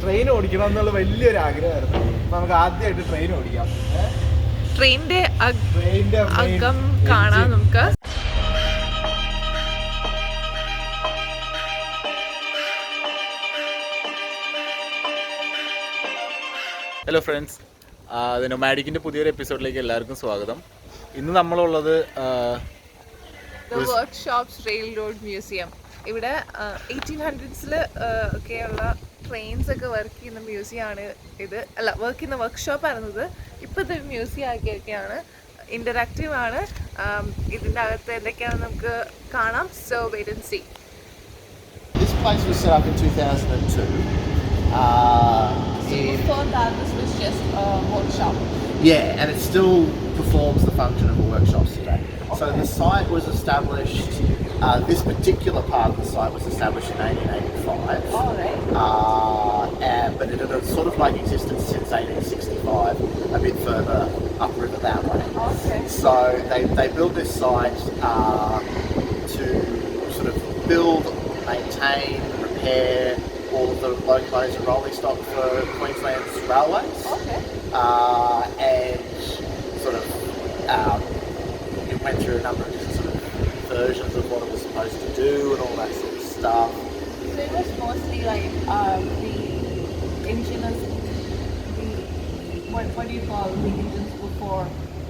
Train ഓടിക്കണം എന്നുള്ള വലിയൊരു ആഗ്രഹമായിരുന്നു. അപ്പൊ നമുക്ക് ആദ്യമായിട്ട് ട്രെയിൻ ഓടിക്കാം. ട്രെയിനിന്റെ അകം കാണാം നമുക്ക്. ഹലോ ഫ്രണ്ട്സ്, നൊമാഡിക്കിൻ്റെ പുതിയൊരു എപ്പിസോഡിലേക്ക് എല്ലാവർക്കും സ്വാഗതം. ഇന്ന് നമ്മളുള്ളത് വർക്ക്ഷോപ്സ് റെയിൽ റോഡ് മ്യൂസിയം. ഇവിടെ 1800s ഒക്കെയുള്ള ട്രെയിൻസ് ഒക്കെ വർക്ക് ചെയ്യുന്ന മ്യൂസിയം ആണ് ഇത്. അല്ല, വർക്ക് ചെയ്യുന്ന വർക്ക്ഷോപ്പ് ആയിരുന്നത്. ഇപ്പോൾ ഇത് മ്യൂസിയം ആക്കിയൊക്കെയാണ്. ഇൻ്ററാക്റ്റീവ് ആണ്. ഇതിൻ്റെ അകത്ത് എന്തൊക്കെയാണെന്ന് നമുക്ക് കാണാം. So wait and see. This place was set up in 2002. So before that, this was just a workshop. Yeah, and it still performs the function of a workshop today. Okay. So the site was established, this particular part of the site was established in 1885. Oh, right. But it had sort of like existed since 1865, a bit further upriver that way. Okay. So they built this site to sort of build, maintain, repair all of the locomotives and rolling stock for Queensland's railways. Okay. And sort of it went through a number of different sort of versions of what it was supposed to do and all that sort of stuff. So it was mostly like the engineers, what do you call the engines before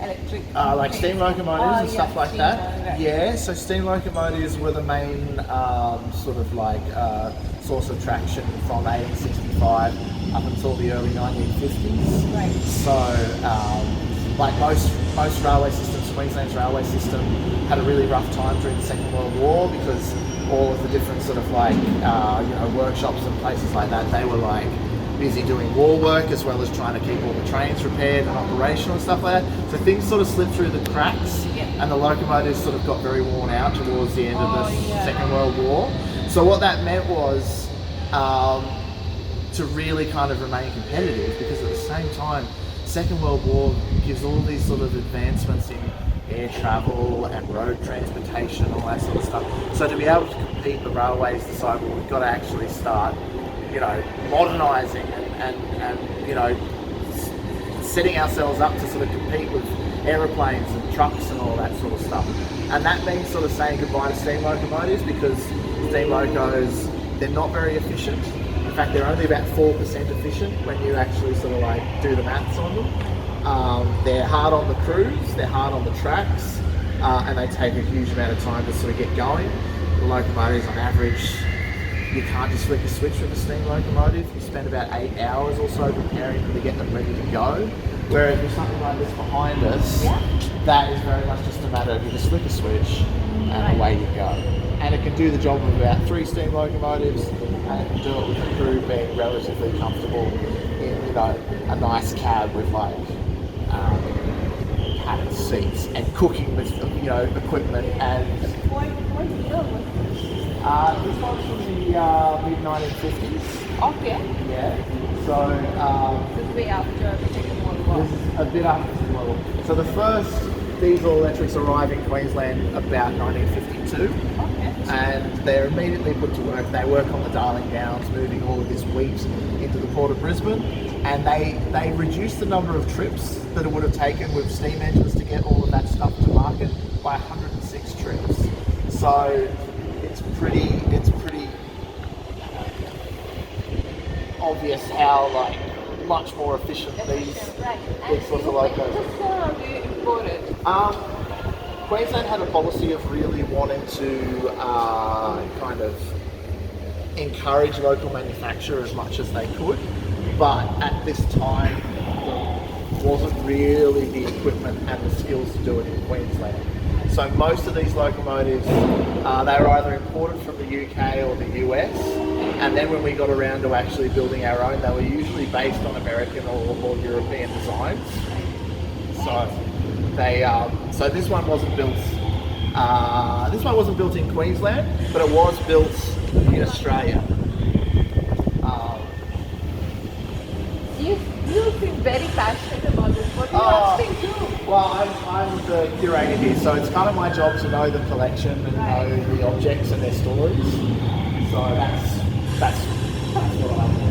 electric? Like steam locomotives and stuff like that. Right. Yeah, so steam locomotives were the main sort of like source of traction from 1865 up until the early 1950s. Right. So like most railway systems, Queensland's railway system had a really rough time during the Second World War because all of the different sort of like workshops and places like that, they were like busy doing war work as well as trying to keep all the trains repaired and operational and stuff like that. So things sort of slipped through the cracks, and the locomotives sort of got very worn out towards the end of the Second World War. So what that meant was to really kind of remain competitive, because at the same time, Second World War gives all these sort of advancements in air travel and road transportation and all that sort of stuff. So to be able to compete, the railways decided, well, we've got to actually start, modernising and setting ourselves up to sort of compete with aeroplanes and trucks and all that sort of stuff. And that means sort of saying goodbye to steam locomotives, because steam locos, they're not very efficient. In fact, they're only about 4% efficient when you actually sort of like do the maths on them. They're hard on the crews, they're hard on the tracks, and they take a huge amount of time to sort of get going. The locomotives on average, you can't just flick a switch with a steam locomotive. You spend about 8 hours or so preparing them to get them ready to go. Whereas with something like this behind us, that is very much just a matter of you just flick a switch and away you go. And it can do the job of about 3 steam locomotives, and it can do it with the crew being relatively comfortable in, a nice cab with like padded seats and cooking with, equipment and. This one's from the mid-1950s. Okay. Yeah. So This is way after the Second World War. this is a bit after the World War. So the first diesel electrics arrived in Queensland about 1952. Okay. And they're immediately put to work. They work on the Darling Downs, moving all of this wheat into the port of Brisbane. And they reduced the number of trips that it would have taken with steam engines to get all of that stuff to market by 106 trips. So it's pretty obvious how like much more efficient these sorts of locos. How do you import it? Queensland had a policy of really wanting to kind of encourage local manufacture as much as they could, but at this time there wasn't really the equipment and the skills to do it in Queensland. So most of these locomotives, they were either imported from the UK or the US, and then when we got around to actually building our own, they were usually based on American or European designs. So this one wasn't built. This one wasn't built in Queensland, but it was built in Australia. You seem very passionate about this. What do you actually do? Well, I'm the curator here, so it's kind of my job to know the collection and know the objects and their stories. So that's what I do.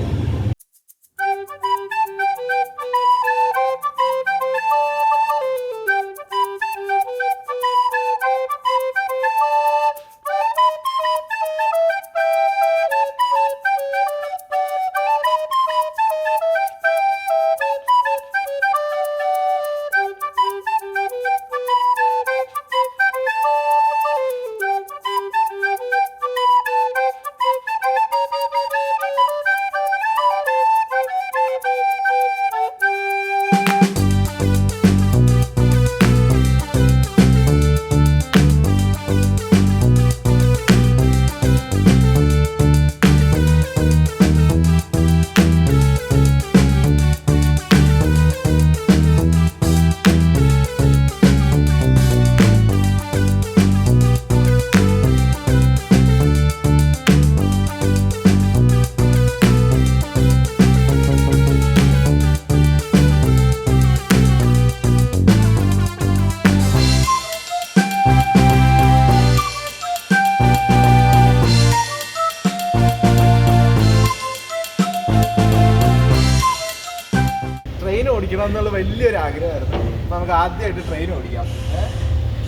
ഓടിക്കണം എന്നുള്ള വലിയൊരു ആഗ്രഹമായിരുന്നു. അപ്പൊ നമുക്ക് ആദ്യമായിട്ട് train ഓടിക്കാം.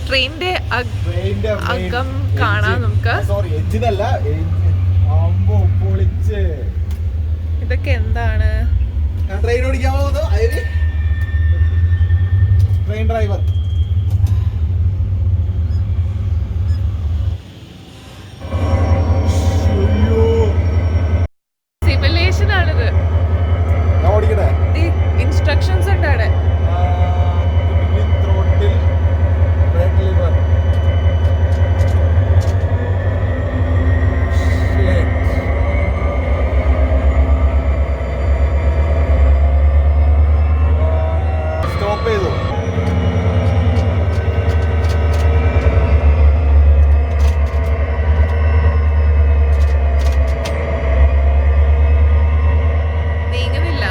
ട്രെയിനിന്റെ അകം കാണാം നമുക്ക്. സോറി, എഞ്ചിനല്ല, പൊളിച്ച്. ഇതൊക്കെ എന്താണ്? ട്രെയിൻ ഓടിക്കാൻ പോകുന്നത് ട്രെയിൻ ഡ്രൈവർ. സിമുലേഷൻ ആണിത്. ഞാൻ ഓടിക്കട്ടെ? ഇൻസ്ട്രക്ഷൻസ് ഉണ്ട് അവിടെ. Throttle, red liver. സ്റ്റോപ്പ് ചെയ്തു. നീങ്ങുന്നില്ല.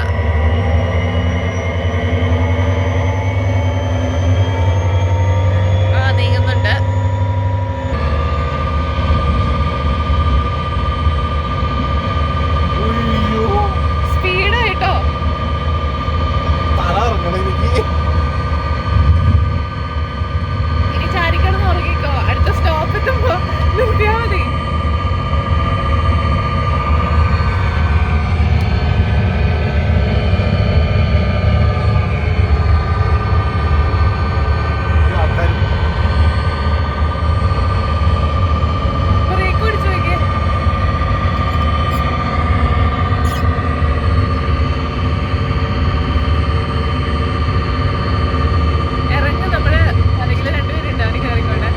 നീങ്ങുന്നുണ്ട്. സ്പീഡായിട്ടോ. തല ഇറങ്ങണം എനിക്ക്. ഇനി ചാരിക്കടന്ന് ഉറങ്ങിക്കോ. അടുത്ത സ്റ്റോപ്പ് എത്തുമ്പോ നിർത്തിയാ മതി. ബ്രേക്ക് പിടിച്ചു നോക്കിയേ. ഇറങ്ങി. നമ്മുടെ അല്ലെങ്കിൽ രണ്ടുപേരുണ്ട്. അവന് കയറിക്കോട്ടെ.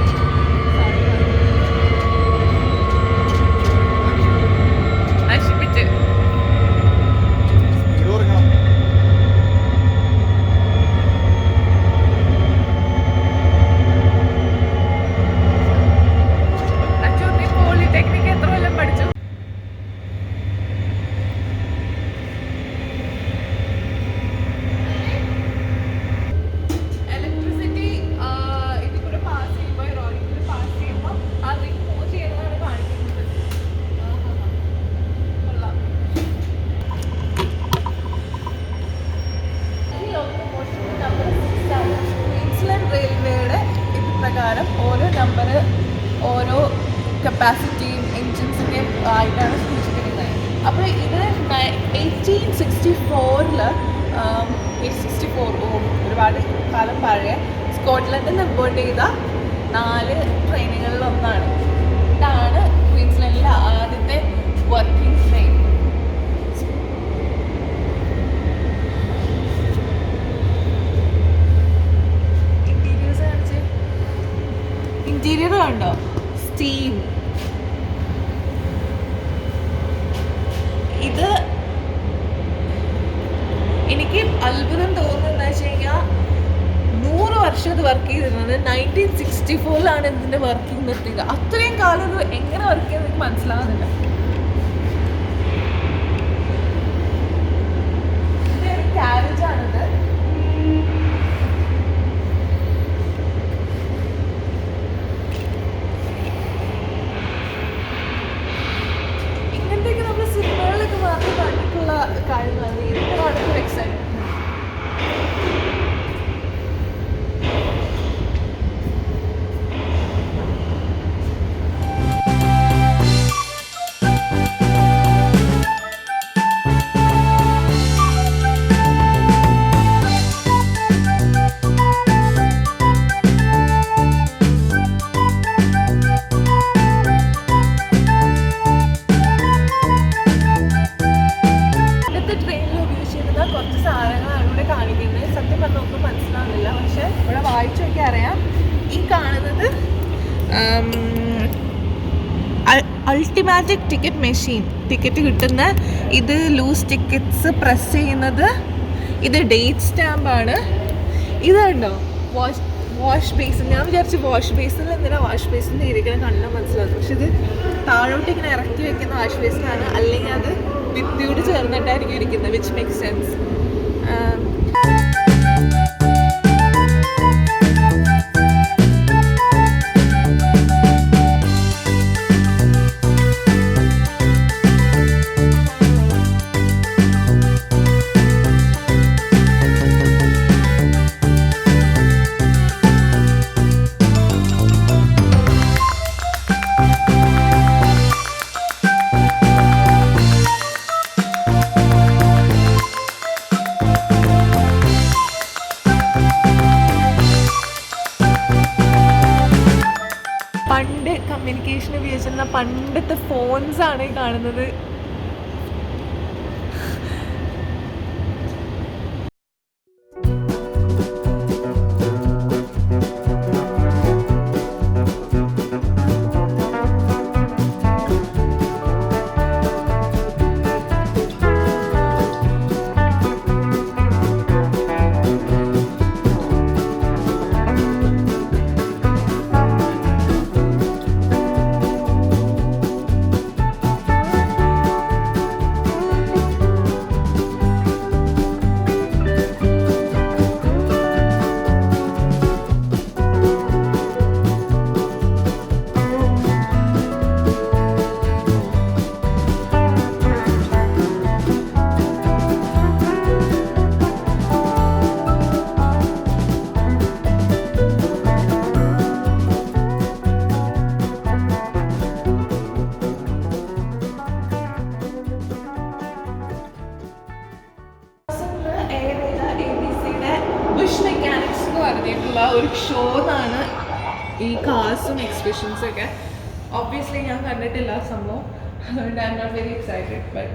നശിപ്പിച്ച്. സ്പീഡ് കുറയ്ക്കണം. അച്ഛൻ നീ പോളിടെക്നിക് എത്ര കൊല്ലം പഠിച്ചു? ഇലക്ട്രിസിറ്റി ഇതിൽ കൂടെ പാസ് ചെയ്യുമ്പോൾ, റോഡിൽ കൂടെ പാസ് ചെയ്യുമ്പോൾ ആ റിംഗ് മൂവ് ചെയ്യുന്നതാണ് കാണിക്കുന്നത്. കൊള്ളാം. ഈ ലോക്കോമോഷന്റെ നമ്പർ 6 ആണ്. ക്വീൻസ്ലാൻഡ് റെയിൽവേയുടെ ഇത് പ്രകാരം ഓരോ നമ്പർ ഓരോ കപ്പാസിറ്റിയും എൻജിൻസിൻ്റെയും ആയിട്ടാണ് സൂചിപ്പിക്കുന്നത്. അപ്പോൾ ഇത് 1864 ഒരുപാട് കാലം പഴയ സ്കോട്ട്ലൻഡിൽ ഇമ്പോർട്ട് ചെയ്ത 4 ട്രെയിനുകളിലൊന്നാണ്. ഇതാണ് ക്വീൻസ്ലാൻഡിലെ ആദ്യത്തെ വർക്കിംഗ് ട്രെയിൻ. ഇന്റീരിയേഴ്സ് കാണിച്ച്. ഇന്റീരിയർ കണ്ടോ? സ്റ്റീം. ഇത് എനിക്ക് അത്ഭുതം തോന്നുന്നത് എന്താ വെച്ച് കഴിഞ്ഞാൽ 100 വർഷം ഇത് വർക്ക് ചെയ്തിരുന്നത്. 1964 ഇതിന്റെ വർക്കിംഗ് നിർത്തിയത്. അത്രയും കാലം ഇത് എങ്ങനെ വർക്ക് ചെയ്ത് എനിക്ക് മനസ്സിലാകുന്നില്ല. ഇതൊരു ക്യാരേജ് ആണിത്. ഇങ്ങനത്തെയൊക്കെ നമ്മൾ സിനിമകളിലൊക്കെ മാത്രം കണ്ടിട്ടുള്ള കാര്യങ്ങളാണ്. ഇതിന്റെ വളരെ എക്സൈറ്റ്മെന്റ്. കുറച്ച് സാധനങ്ങളാണ് ഇവിടെ കാണിക്കുന്നത്. സത്യം പറഞ്ഞാൽ ഒന്നും മനസ്സിലാവുന്നില്ല. പക്ഷെ ഇവിടെ വായിച്ചു നോക്കിയാൽ അറിയാം. ഈ കാണുന്നത് അൾട്ടിമാറ്റിക് ടിക്കറ്റ് മെഷീൻ. ടിക്കറ്റ് കിട്ടുന്ന ഇത് ലൂസ് ടിക്കറ്റ്സ് പ്രസ് ചെയ്യുന്നത്. ഇത് ഡേറ്റ് സ്റ്റാമ്പാണ്. ഇത് കണ്ടോ വാഷ് ബേസിൻ. ഞാൻ വിചാരിച്ചു വാഷ് ബേസിനിൽ എന്തിനാണ് വാഷ് ബേസിൻ്റെ ഇരിക്കണം കണ്ടാൽ മനസ്സിലാകും. പക്ഷെ ഇത് താഴോട്ട് ഇങ്ങനെ ഇറക്കി വെക്കുന്ന വാഷ് ബേസിനാണ്. അല്ലെങ്കിൽ അത് ഭിത്തിയോട് ചേർന്നിട്ടായിരിക്കും ഇരിക്കുന്നത്. Which makes sense. ഉപയോഗിക്കുന്ന പണ്ടത്തെ ഫോൺസ് ആണ് ഈ കാണുന്നത്. ഒരു ഷോ ആണ് ഈ കാർസും എക്സിബിഷൻസും ഒക്കെ. ഒബ്വിയസ്ലി ഞാൻ കണ്ടിട്ടില്ല സംഭവം, അതുകൊണ്ട് I am not very excited. But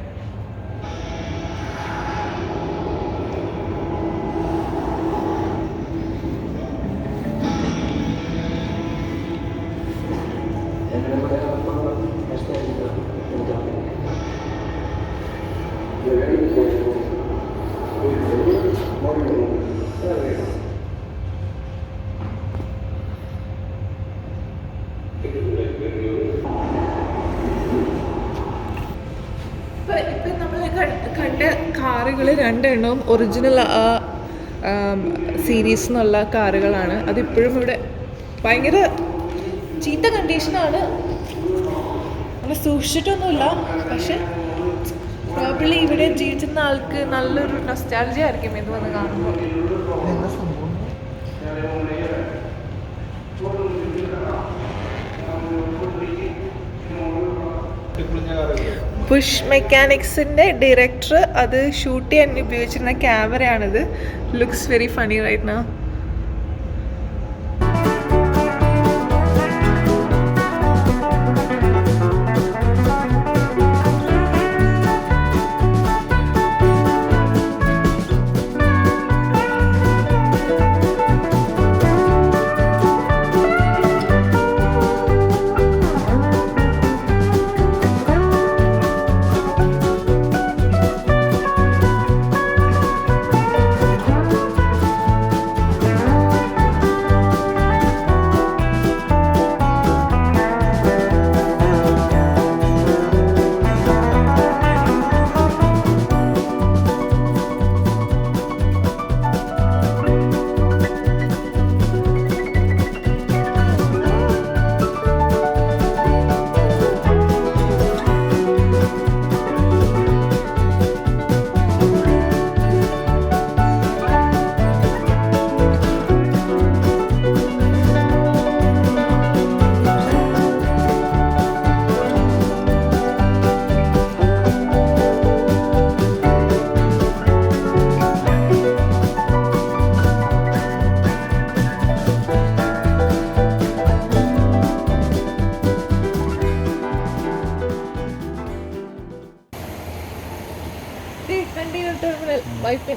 ഇപ്പം നമ്മൾ കണ്ട കാറുകൾ രണ്ടെണ്ണവും ഒറിജിനൽ സീരീസ് എന്നുള്ള കാറുകളാണ്. അതിപ്പോഴും ഇവിടെ ഭയങ്കര ചീത്ത കണ്ടീഷനാണ്, അങ്ങനെ സൂക്ഷിച്ചിട്ടൊന്നുമില്ല. പക്ഷെ പ്രോബ്ലി ഇവിടെ ജീവിച്ചിരുന്ന ആൾക്ക് നല്ലൊരു നൊസ്റ്റാൾജിയ ആയിരിക്കും ഇത് വന്ന് കാണുമ്പോൾ. ബുഷ് മെക്കാനിക്സിൻ്റെ ഡയറക്ടർ അത് ഷൂട്ട് ചെയ്യാൻ ഉപയോഗിച്ചിരുന്ന ക്യാമറയാണിത്. Looks very funny right now. Wife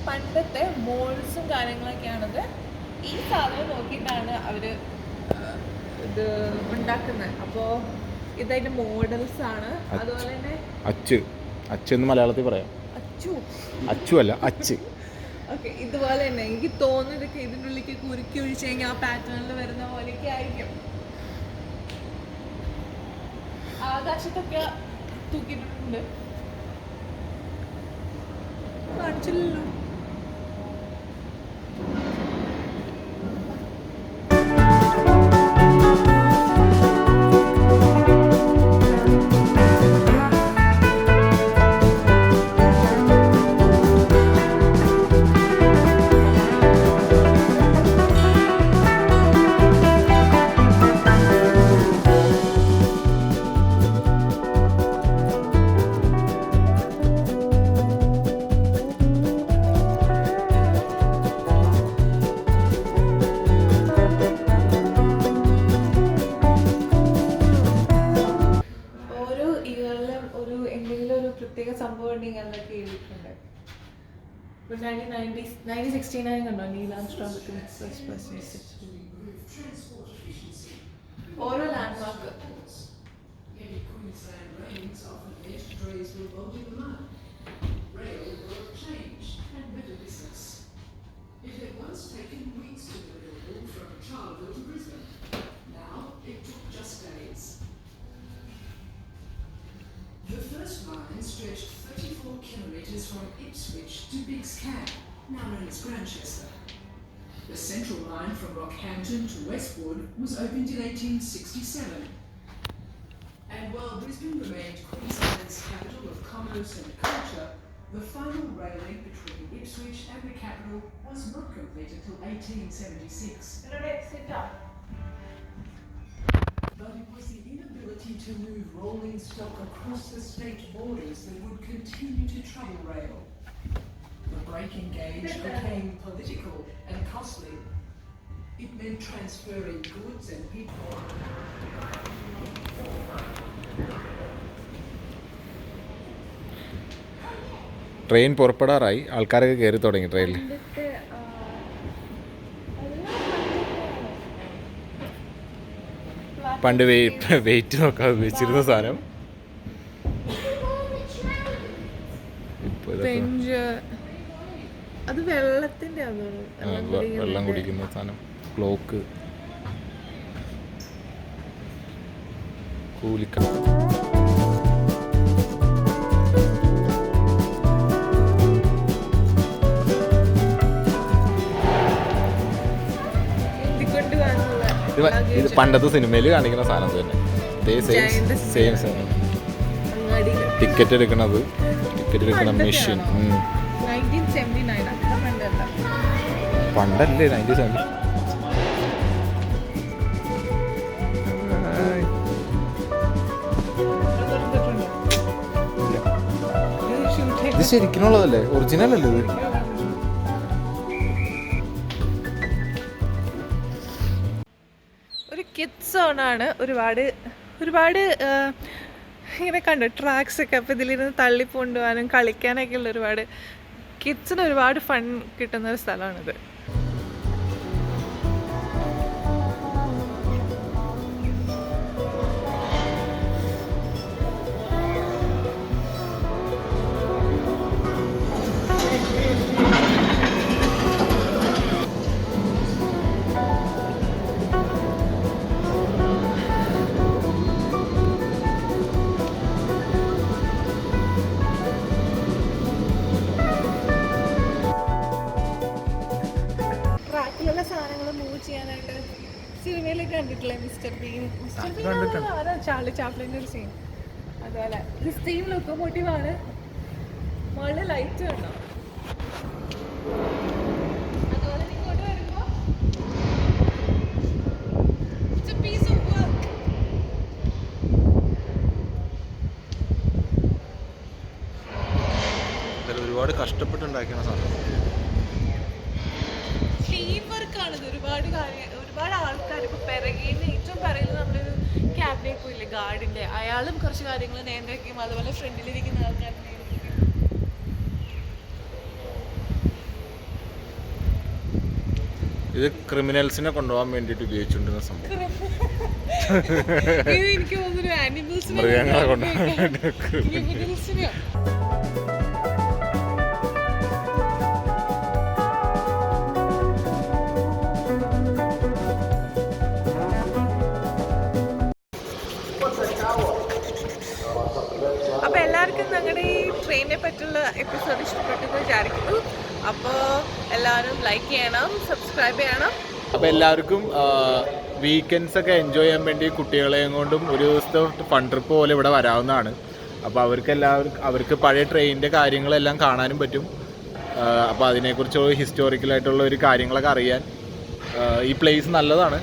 പണ്ടത്തെ മോൾസും കാര്യങ്ങളൊക്കെയാണത്. ഈ സാധനം നോക്കിയിട്ടാണ് അവര് ഇത് ഉണ്ടാക്കുന്നത്. അപ്പോൾ ഇതായിട്ട് മോഡൽസ് ആണ്. അതുപോലെ തന്നെ അച്ച് എന്ന് മലയാളത്തിൽ പറയാം. അച്ചു അച്ചു അല്ല അച്ച്. ഓക്കെ, ഇതുപോലെ തന്നെ എനിക്ക് തോന്നുന്നതൊക്കെ ഇതിൻ്റെ ഉള്ളിലേക്ക് കുറുക്കി ഒഴിച്ച് കഴിഞ്ഞാൽ ആ പാറ്റേണിൽ വരുന്ന പോലെയൊക്കെ ആയിരിക്കും. ആകാശത്തൊക്കെ തൂക്കിയിട്ടുണ്ട്, കാണിച്ചില്ലല്ലോ. പ്രത്യേക സംഭവം ഉണ്ടെങ്കിൽ അതൊക്കെ എഴുതിയിട്ടുണ്ട്. 1969 കണ്ടോ നീൽ ആംസ്ട്രോങ് ഫസ്റ്റ് പേഴ്സൺ. ഓരോ landmark It had once taken weeks to deliver from Charleville to Brisbane. Now it took just days. The first line stretched 34 kilometres from Ipswich to Biggs Camp, now known as Grantchester. The central line from Rockhampton to Westwood was opened in 1867. And while Brisbane remained Queensland's capital of commerce and culture, the final rail link between Ipswich and the capital was not complete until 1876. But it was the inability to move rolling stock across the state borders that would continue to trouble rail. The breaking gauge became political and costly. It meant transferring goods and people. Train പുറപ്പെടാറായി, ആൾക്കാരൊക്കെ കയറി തുടങ്ങി ട്രെയിനിൽ. പണ്ട് wait നോക്കാൻ ഉപയോഗിച്ചിരുന്ന സാധനം അത് വെള്ളത്തിന്റെ വെള്ളം കുടിക്കുന്ന സാധനം. ക്ലോക്ക്, കൂലിക്ക. ഇത് പണ്ടത്തെ സിനിമയിൽ കാണിക്കുന്ന സാധനം തന്നെ. സെയിം സാധനം. ടിക്കറ്റ് എടുക്കണ മെഷീൻ. പണ്ടല്ലേ 1970. ഇത് ശരിക്കുള്ളതല്ലേ, ഒറിജിനൽ അല്ലേ ഇത്? ഒരു കിഡ്സ് സോണാണ്. ഒരുപാട് ഇങ്ങനെ കണ്ടു ട്രാക്സ് ഒക്കെ. അപ്പോൾ ഇതിലിരുന്ന് തള്ളിക്കൊണ്ടുപോകാനും കളിക്കാനൊക്കെ ഉള്ള ഒരുപാട് കിഡ്സിന് ഒരുപാട് ഫൺ കിട്ടുന്ന ഒരു സ്ഥലമാണിത്. സാധനങ്ങൾ മൂവ് ചെയ്യാനായിട്ട് സിനിമയിലൊക്കെ കണ്ടിട്ടില്ലേ? മിസ്റ്റർ ബീൻ ചാർലി ചാപ്ലിൻ്റെ ഒരു സീൻ. അതുപോലെ ഇത് സ്റ്റീം ലൊക്കോമോട്ടീവ് ആണ്. മുകളിൽ ലൈറ്റ് കണ്ടോ? അതുപോലെ ഇങ്ങോട്ട് വരുമ്പോൾ പീസ് ഓഫ് വർക്ക്. ഒരുപാട് കഷ്ടപ്പെട്ടുണ്ടാക്കിയ സാധനം. ഒരുപാട് ആൾക്കാർ ഇപ്പോൾ പിറകിൽ ഏറ്റവും പിറകിൽ നമ്മളൊരു ക്യാബിനെ പോയില്ലേ ഗാർഡിൻ്റെ, അയാളും കുറച്ച് കാര്യങ്ങൾ നിയന്ത്രിക്കും. അതുപോലെ ഫ്രണ്ടിലിരിക്കുന്ന ആൾക്കാർ നിയന്ത്രിക്കും. ഇത് ക്രിമിനൽസിനെ കൊണ്ടുപോകാൻ വേണ്ടിയിട്ട് ഉപയോഗിച്ചുകൊണ്ടിരുന്ന സംഭവം. എനിക്ക് തോന്നുന്നു ആനിമൽസിനെ മൃഗങ്ങളെ കൊണ്ടുപോകാൻ. എല്ലാവർക്കും ഞങ്ങളുടെ ഈ ട്രെയിനിനെ പറ്റിയുള്ള എപ്പിസോഡ് ഇഷ്ടപ്പെട്ടെന്ന് വിചാരിക്കുന്നു. അപ്പോൾ എല്ലാവരും ലൈക്ക് ചെയ്യണം, സബ്സ്ക്രൈബ് ചെയ്യണം. അപ്പോൾ എല്ലാവർക്കും വീക്കെൻഡ്സ് ഒക്കെ എൻജോയ് ചെയ്യാൻ വേണ്ടി കുട്ടികളെയും കൊണ്ടും ഒരു ദിവസത്തെ ഫൺ ട്രിപ്പ് പോലെ ഇവിടെ വരാവുന്നതാണ്. അപ്പോൾ അവർക്ക് പഴയ ട്രെയിനിൻ്റെ കാര്യങ്ങളെല്ലാം കാണാനും പറ്റും. അപ്പോൾ അതിനെക്കുറിച്ച് ഹിസ്റ്റോറിക്കലായിട്ടുള്ള ഒരു കാര്യങ്ങളൊക്കെ അറിയാൻ ഈ പ്ലേസ് നല്ലതാണ്.